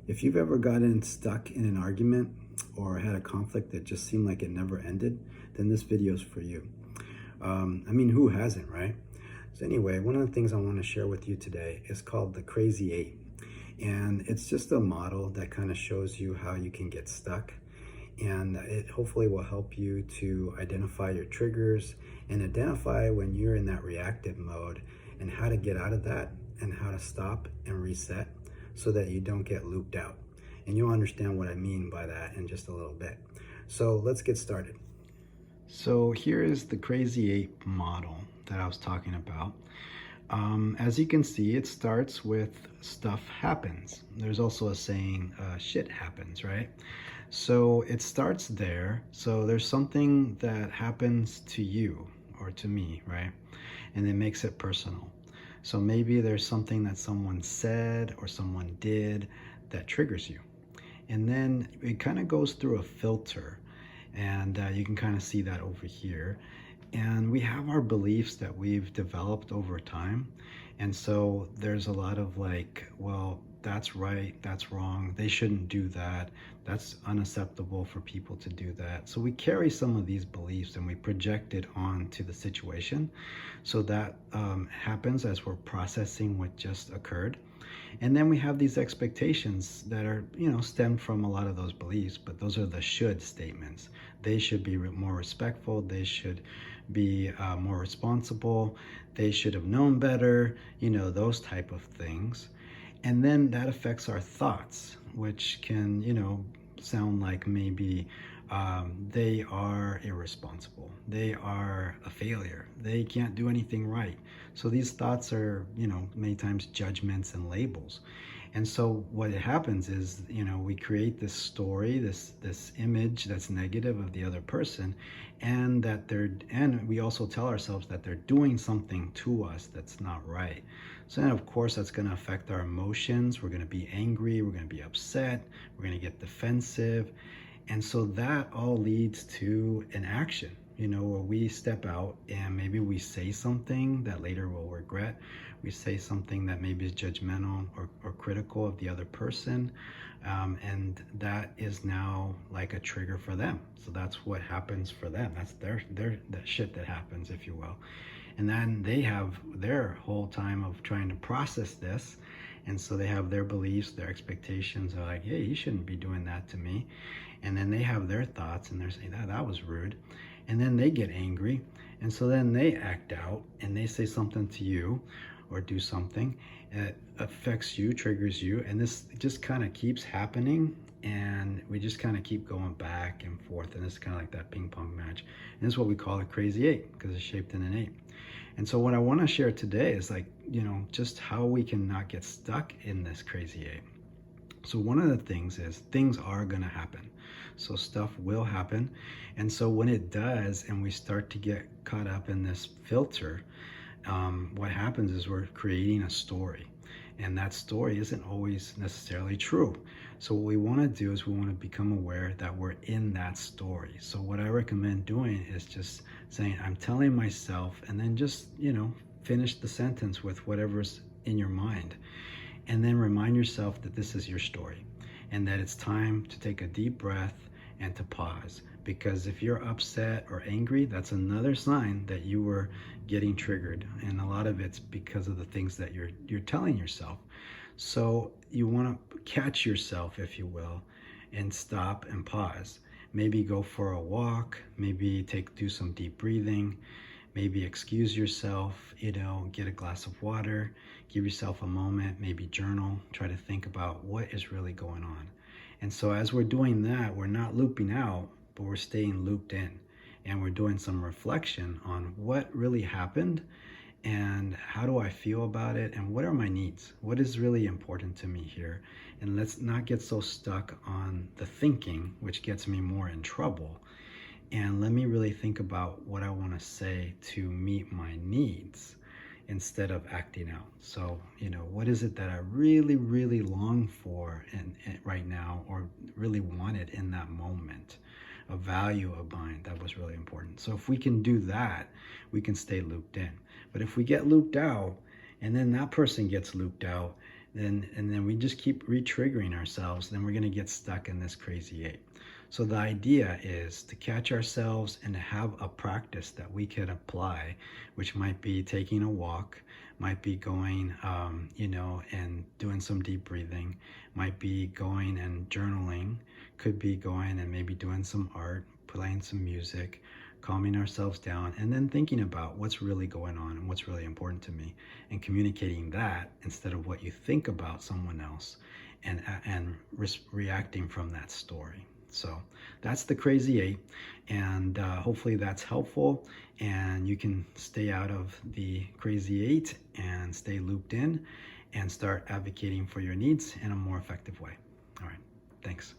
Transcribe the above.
If you've ever gotten stuck in an argument or had a conflict that just seemed like it never ended, then this video is for you. Who hasn't, right? So anyway, one of the things I want to share with you today is called the Crazy Eight. And it's just a model that kind of shows you how you can get stuck. And it hopefully will help you to identify your triggers and identify when you're in that reactive mode and how to get out of that and how to stop and reset so that you don't get looped out. And you'll understand what I mean by that in just a little bit. So let's get started. So here is the Crazy Eight model that I was talking about. As you can see, it starts with stuff happens. There's also a saying, shit happens, right? So it starts there. So there's something that happens to you or to me, right? And it makes it personal. So maybe there's something that someone said or someone did that triggers you. And then it kind of goes through a filter. And you can kind of see that over here. And we have our beliefs that we've developed over time. And so there's a lot of like, well, that's right, that's wrong, they shouldn't do that, that's unacceptable for people to do that. So we carry some of these beliefs and we project it onto the situation. So that happens as we're processing what just occurred. And then we have these expectations that are, stemmed from a lot of those beliefs, but those are the should statements. They should be more respectful. They should be more responsible. They should have known better, those type of things. And then that affects our thoughts, which can, sound like maybe they are irresponsible. They are a failure. They can't do anything right. So these thoughts are, many times judgments and labels. And so what happens is, we create this story, this image that's negative of the other person, and we also tell ourselves that they're doing something to us that's not right. So then of course that's going to affect our emotions. We're going to be angry, we're going to be upset, we're going to get defensive. And so that all leads to an action, where we step out and maybe we say something that later we'll regret. We say something that maybe is judgmental or critical of the other person. And that is now like a trigger for them. So that's what happens for them. That's their that shit that happens, if you will. And then they have their whole time of trying to process this. And so they have their beliefs, their expectations are like, hey, you shouldn't be doing that to me. And then they have their thoughts and they're saying, that was rude. And then they get angry. And so then they act out and they say something to you or do something that affects you, triggers you. And this just kind of keeps happening. And we just kind of keep going back and forth. And it's kind of like that ping pong match. And this is what we call a Crazy Eight because it's shaped in an 8. And so what I want to share today is like, just how we can not get stuck in this Crazy Eight. So one of the things is things are going to happen. So stuff will happen. And so when it does, and we start to get caught up in this filter, what happens is we're creating a story. And that story isn't always necessarily true. So what we want to do is we want to become aware that we're in that story. So what I recommend doing is just saying, I'm telling myself, and then just, finish the sentence with whatever's in your mind. And then remind yourself that this is your story and that it's time to take a deep breath and to pause. Because if you're upset or angry, that's another sign that you were getting triggered. And a lot of it's because of the things that you're telling yourself. So you want to catch yourself, if you will, and stop and pause. Maybe go for a walk, maybe do some deep breathing, maybe excuse yourself, get a glass of water, give yourself a moment, maybe journal, try to think about what is really going on. And so as we're doing that, we're not looping out, but we're staying looped in. And we're doing some reflection on what really happened and how do I feel about it and what are my needs? What is really important to me here? And let's not get so stuck on the thinking, which gets me more in trouble. And let me really think about what I want to say to meet my needs instead of acting out. So, what is it that I really, really long for right now or really wanted in that moment? A value of mine that was really important. So if we can do that, we can stay looped in. But if we get looped out and then that person gets looped out, and then we just keep re-triggering ourselves, then we're going to get stuck in this crazy eight. So the idea is to catch ourselves and to have a practice that we can apply, which might be taking a walk, might be going, and doing some deep breathing, might be going and journaling, could be going and maybe doing some art, playing some music, calming ourselves down, and then thinking about what's really going on and what's really important to me, and communicating that instead of what you think about someone else, and reacting from that story. So that's the crazy eight, and hopefully that's helpful, and you can stay out of the crazy eight and stay looped in and start advocating for your needs in a more effective way. All right, thanks.